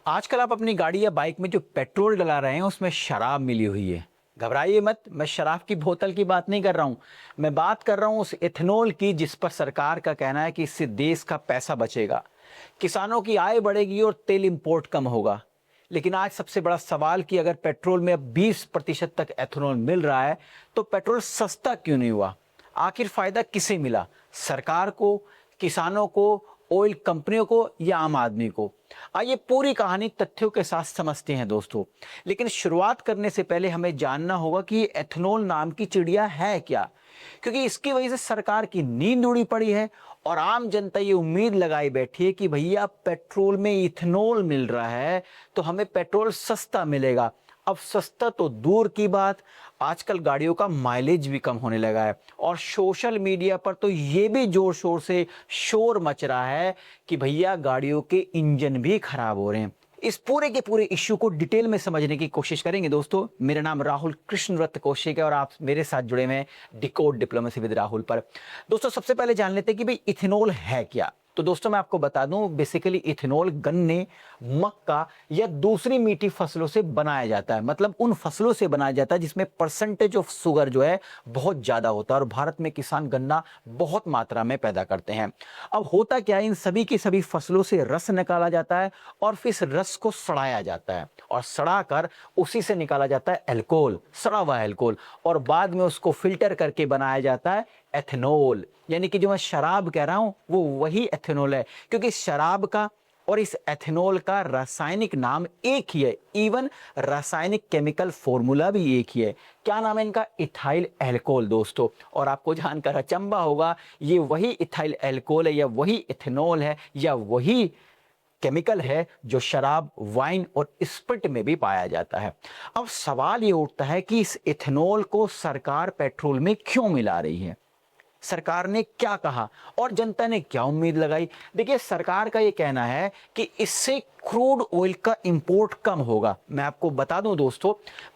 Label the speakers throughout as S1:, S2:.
S1: आजकल आप अपनी गाड़ी या बाइक में जो पेट्रोल डला रहे हैं उसमें शराब मिली हुई है। घबराइए मत, मैं शराब की बोतल की बात नहीं कर रहा हूँ। मैं बात कर रहा हूँ उस इथेनॉल की जिस पर सरकार का कहना है कि इससे देश का पैसा बचेगा, किसानों की आय बढ़ेगी और तेल इंपोर्ट कम होगा। लेकिन आज सबसे बड़ा सवाल कि अगर पेट्रोल में अब 20% तक एथेनॉल मिल रहा है तो पेट्रोल सस्ता क्यों नहीं हुआ? आखिर फायदा किसे मिला? सरकार को, किसानों को, ऑयल कंपनियों को या आम आदमी को? आइए पूरी कहानी तथ्यों के साथ समझते हैं दोस्तों। लेकिन शुरुआत करने से पहले हमें जानना होगा कि ये एथेनॉल नाम की चिड़िया है क्या, क्योंकि इसकी वजह से सरकार की नींद उड़ी पड़ी है और आम जनता ये उम्मीद लगाई बैठी है कि भैया पेट्रोल में इथेनॉल मिल रहा है तो हमें पेट्रोल सस्ता मिलेगा। अब सस्ता तो दूर की बात, आजकल गाड़ियों का माइलेज भी कम होने लगा है और सोशल मीडिया पर तो ये भी जोर शोर से शोर मच रहा है कि भैया गाड़ियों के इंजन भी खराब हो रहे हैं। इस पूरे के पूरे इश्यू को डिटेल में समझने की कोशिश करेंगे दोस्तों। मेरा नाम राहुल कृष्णव्रत कौशिक है और आप मेरे साथ जुड़े हुए हैं डिकोड डिप्लोमेसी विद राहुल पर। दोस्तों सबसे पहले जान लेते हैं कि भाई इथेनॉल है क्या। तो दोस्तों मैं आपको बता दूं, बेसिकली इथेनॉल गन्ने, मक्का या दूसरी मीठी फसलों से बनाया जाता है। मतलब उन फसलों से बनाया जाता है जिसमें परसेंटेज ऑफ शुगर जो है बहुत ज्यादा होता है और भारत में किसान गन्ना बहुत मात्रा में पैदा करते हैं। अब होता क्या है, इन सभी की सभी फसलों से रस निकाला जाता है और फिर इस रस को सड़ाया जाता है और सड़ा कर उसी से निकाला जाता है एल्कोहल, सड़ा हुआ एल्कोहल, और बाद में उसको फिल्टर करके बनाया जाता है एथेनॉल। यानी कि जो मैं शराब कह रहा हूं वो वही एथेनॉल है, क्योंकि शराब का और इस एथेनॉल का रासायनिक नाम एक ही है। इवन रासायनिक केमिकल फॉर्मूला भी एक ही है। क्या नाम है इनका? इथाइल अल्कोहल दोस्तों। और आपको जानकर अचंभा होगा, ये वही इथाइल अल्कोहल है या वही इथेनॉल है या वही केमिकल है जो शराब, वाइन और स्पिरिट में भी पाया जाता है। अब सवाल ये उठता है कि इस इथेनॉल को सरकार पेट्रोल में क्यों मिला रही है? सरकार ने क्या कहा और जनता ने क्या उम्मीद लगाई? देखिए, सरकार का यह कहना है कि इससे क्रूड ऑयल का इंपोर्ट कम होगा। मैं आपको बता दूं दोस्तों,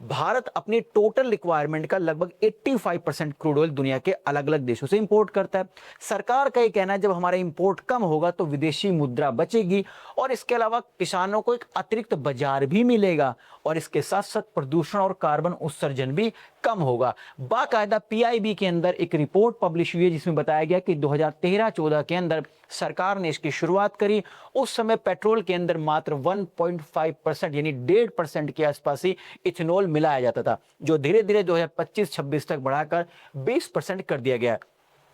S1: भारत अपनी टोटल रिक्वायरमेंट का लगभग 85% क्रूड ऑयल दुनिया के अलग अलग देशों से इंपोर्ट करता है। सरकार का यह कहना है जब हमारा इंपोर्ट कम होगा तो विदेशी मुद्रा बचेगी और इसके अलावा किसानों को एक अतिरिक्त बाजार भी मिलेगा और इसके साथ साथ प्रदूषण और कार्बन उत्सर्जन भी कम होगा। बाकायदा पीआईबी के अंदर एक रिपोर्ट पब्लिश हुई है जिसमें बताया गया कि 2013-14 के अंदर सरकार ने इसकी शुरुआत करी। उस समय पेट्रोल के अंदर मात्र 1.5% यानी 1.5% के आसपास ही इथेनॉल मिलाया जाता था, जो धीरे धीरे 2025-26 तक बढ़ाकर 20% कर दिया गया।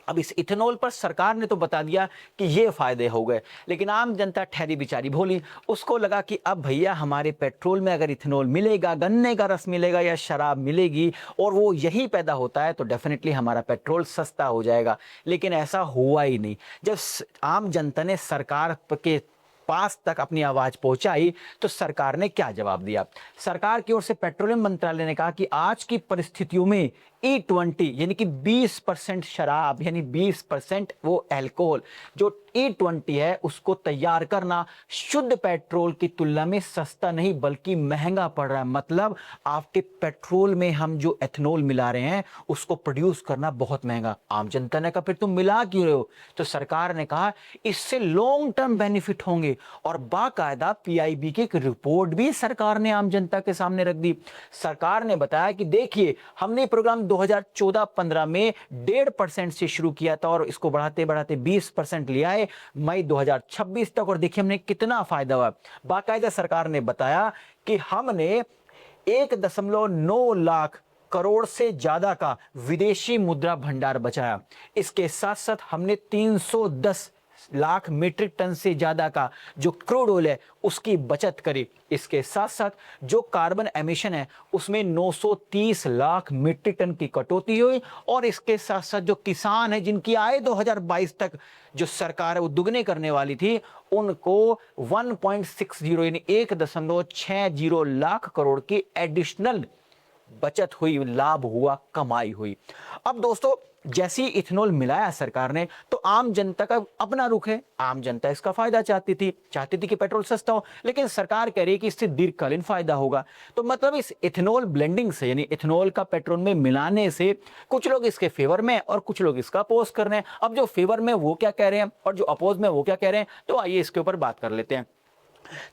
S1: अब इस इथेनॉल पर सरकार ने तो बता दिया कि ये फायदे हो गए, लेकिन आम जनता ठहरी बेचारी भोली। उसको लगा कि अब भैया हमारे पेट्रोल में अगर इथेनॉल मिलेगा, गन्ने का रस मिलेगा या शराब मिलेगी और वो यही पैदा होता है तो डेफिनेटली हमारा पेट्रोल सस्ता हो जाएगा। लेकिन ऐसा हुआ ही नहीं। जब आम जनता ने सरकार के पास तक अपनी आवाज पहुंचाई तो सरकार ने क्या जवाब दिया? सरकार की ओर से पेट्रोलियम मंत्रालय ने कहा कि आज की परिस्थितियों में E20 यानी कि 20% शराब यानी 20% वो अल्कोहल जो E20 है उसको तैयार करना शुद्ध पेट्रोल की तुलना में सस्ता नहीं बल्कि महंगा पड़ रहा है। मतलब आपके पेट्रोल में हम जो एथेनॉल मिला रहे हैं उसको प्रोड्यूस करना बहुत महंगा। आम जनता ने कहा फिर तुम मिला क्यों रहे हो? तो सरकार ने कहा इससे लॉन्ग टर्म बेनिफिट होंगे और बाकायदा पीआईबी की एक रिपोर्ट भी सरकार ने आम जनता के सामने रख दी। सरकार ने बताया कि देखिए, हमने प्रोग्राम 2014-15 में 1.5% से शुरू किया था और इसको बढ़ाते बढ़ाते 20% ले आए मई 2026 तक, और देखिए हमने कितना फायदा हुआ। बाकायदा सरकार ने बताया कि हमने 1.9 लाख करोड़ से ज्यादा का विदेशी मुद्रा भंडार बचाया। इसके साथ साथ हमने 310 लाख मीट्रिक टन से ज्यादा का जो क्रूड ऑयल है उसकी बचत करी। इसके साथ साथ जो कार्बन एमिशन है उसमें 930 लाख मीट्रिक टन की कटौती हुई और इसके साथ साथ जो किसान है जिनकी आय 2022 तक जो सरकार है वो दुगने करने वाली थी उनको 1.60 यानी 1.60 लाख करोड़ की एडिशनल बचत हुई, लाभ हुआ, कमाई हुई। अब दोस्तों जैसी इथेनॉल मिलाया सरकार ने तो आम जनता का अपना रुख है। आम जनता इसका फायदा चाहती थी कि पेट्रोल सस्ता हो, लेकिन सरकार कह रही है कि इससे दीर्घकालीन फायदा होगा। तो मतलब इस इथेनॉल ब्लेंडिंग से यानी इथेनॉल का पेट्रोल में मिलाने से कुछ लोग इसके फेवर में और कुछ लोग इसका अपोज कर रहे हैं। अब जो फेवर में वो क्या कह रहे हैं और जो अपोज में वो क्या कह रहे हैं, तो आइए इसके ऊपर बात कर लेते हैं।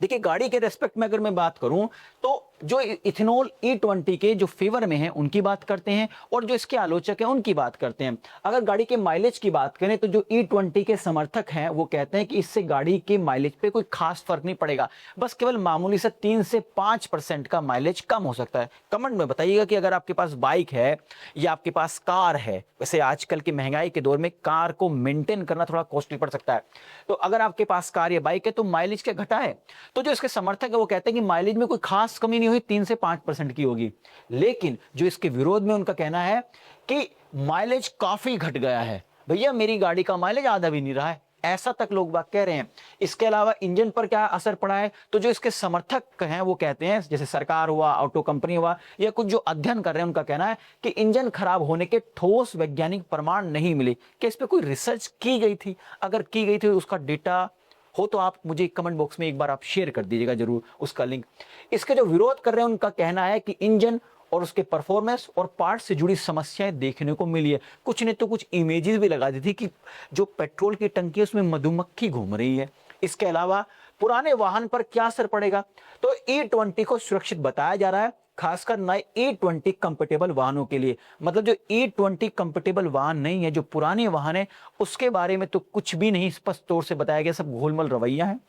S1: देखिए गाड़ी के रेस्पेक्ट में अगर मैं बात करूं तो जो इथेनॉल E20 के जो फेवर में है उनकी बात करते हैं और जो इसके आलोचक हैं उनकी बात करते हैं। अगर गाड़ी के माइलेज की बात करें तो जो E20 के समर्थक हैं वो कहते हैं कि इससे गाड़ी के माइलेज पे कोई खास फर्क नहीं पड़ेगा, बस केवल मामूली से 3 से 5% का माइलेज कम हो सकता है। कमेंट में बताइएगा कि अगर आपके पास बाइक है या आपके पास कार है, वैसे आजकल की महंगाई के दौर में कार को मेंटेन करना थोड़ा कॉस्टली पड़ सकता है, तो अगर आपके पास कार या बाइक है तो माइलेज क्या घटा है? तो जो इसके समर्थक है वो कहते हैं कि माइलेज में कोई खास कमी नहीं हुई, 3 से 5% की होगी। लेकिन जो इसके विरोध में उनका कहना है कि माइलेज काफी घट गया है, भैया मेरी गाड़ी का माइलेज आधा भी नहीं रहा है, ऐसा तक लोग बात कह रहे हैं। इसके अलावा इंजन पर क्या असर पड़ा है, तो जो इसके समर्थक हैं वो कहते हैं, जैसे सरकार हुआ, ऑटो कंपनी हुआ या कुछ जो अध्ययन कर रहे हैं उनका कहना है कि इंजन खराब होने के ठोस वैज्ञानिक प्रमाण नहीं मिले। क्या इस पर कोई रिसर्च की गई थी? अगर की गई थी उसका डेटा हो तो आप मुझे कमेंट बॉक्स में एक बार आप शेयर कर दीजिएगा जरूर उसका लिंक। इसके जो विरोध कर रहे हैं उनका कहना है कि इंजन और उसके परफॉर्मेंस और पार्ट से जुड़ी समस्याएं देखने को मिली है। कुछ ने तो कुछ इमेजेस भी लगा दी थी कि जो पेट्रोल की टंकी है उसमें मधुमक्खी घूम रही है। इसके अलावा पुराने वाहन पर क्या असर पड़ेगा, तो E20 को सुरक्षित बताया जा रहा है, खासकर नए E20 कंपेटेबल वाहनों के लिए। मतलब जो E20 कंपेटेबल वाहन नहीं है, जो पुराने वाहन है, उसके बारे में तो कुछ भी नहीं स्पष्ट तौर से बताया गया, सब घोलमल रवैया है।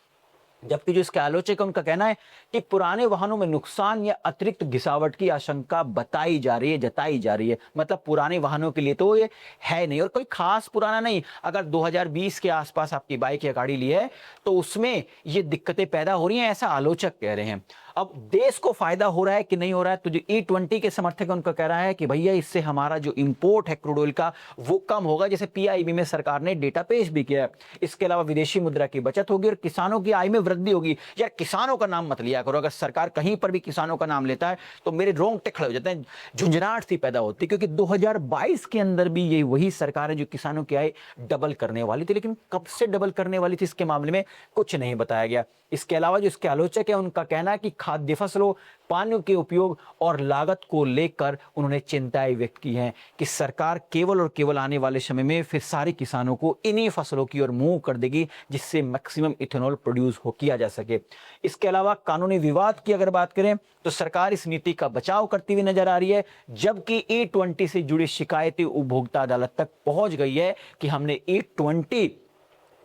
S1: जबकि जो इसके आलोचक है उनका कहना है कि पुराने वाहनों में नुकसान या अतिरिक्त घिसावट की आशंका बताई जा रही है, जताई जा रही है। मतलब पुराने वाहनों के लिए तो ये है नहीं और कोई खास पुराना नहीं। अगर 2020 के आसपास आपकी बाइक या गाड़ी ली है तो उसमें ये दिक्कतें पैदा हो रही हैं, ऐसा आलोचक कह रहे हैं। अब देश को फायदा हो रहा है कि नहीं हो रहा है, तो जो E20 के समर्थक उनका कह रहा है कि भैया इससे हमारा जो इंपोर्ट है क्रूड ऑयल का वो कम होगा, जैसे PIB में सरकार ने डेटा पेश भी किया है। इसके अलावा विदेशी मुद्रा की बचत होगी और किसानों की आय में वृद्धि होगी। यार किसानों का नाम मत लिया करो, अगर सरकार कहीं पर भी किसानों का नाम लेता है तो मेरे रोंगटे खड़े हो जाते हैं, झुंझुनाहट सी पैदा होती है, क्योंकि 2022 के अंदर भी ये वही सरकार है जो किसानों की आय डबल करने वाली थी, लेकिन कब से डबल करने वाली थी इसके मामले में कुछ नहीं बताया गया। इसके अलावा जो इसके आलोचक है उनका कहना है कि खाद्य फसलों, पानी के उपयोग और लागत को लेकर उन्होंने चिंताएं व्यक्त की हैं कि सरकार केवल और केवल आने वाले समय में फिर सारे किसानों को इन्हीं फसलों की ओर मूव कर देगी जिससे मैक्सिमम इथेनॉल प्रोड्यूस हो किया जा सके। इसके अलावा कानूनी विवाद की अगर बात करें तो सरकार इस नीति का बचाव करती हुई नजर आ रही है, जबकि E20 से जुड़ी शिकायतें उपभोक्ता अदालत तक पहुंच गई है कि हमने E20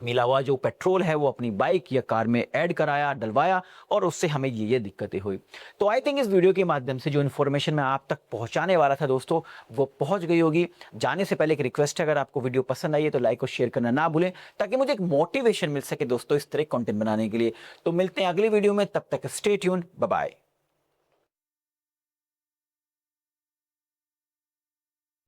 S1: मिला हुआ जो पेट्रोल है वो अपनी बाइक या कार में ऐड कराया, डलवाया और उससे हमें ये दिक्कतें हुई। तो आई थिंक इस वीडियो के माध्यम से जो इन्फॉर्मेशन मैं आप तक पहुंचाने वाला था दोस्तों वो पहुंच गई होगी। जाने से पहले एक रिक्वेस्ट है, अगर आपको वीडियो पसंद आई है तो लाइक और शेयर करना ना भूलें, ताकि मुझे एक मोटिवेशन मिल सके दोस्तों इस तरह कंटेंट बनाने के लिए। तो मिलते हैं अगली वीडियो में, तब तक स्टे ट्यून्ड, बाय बाय।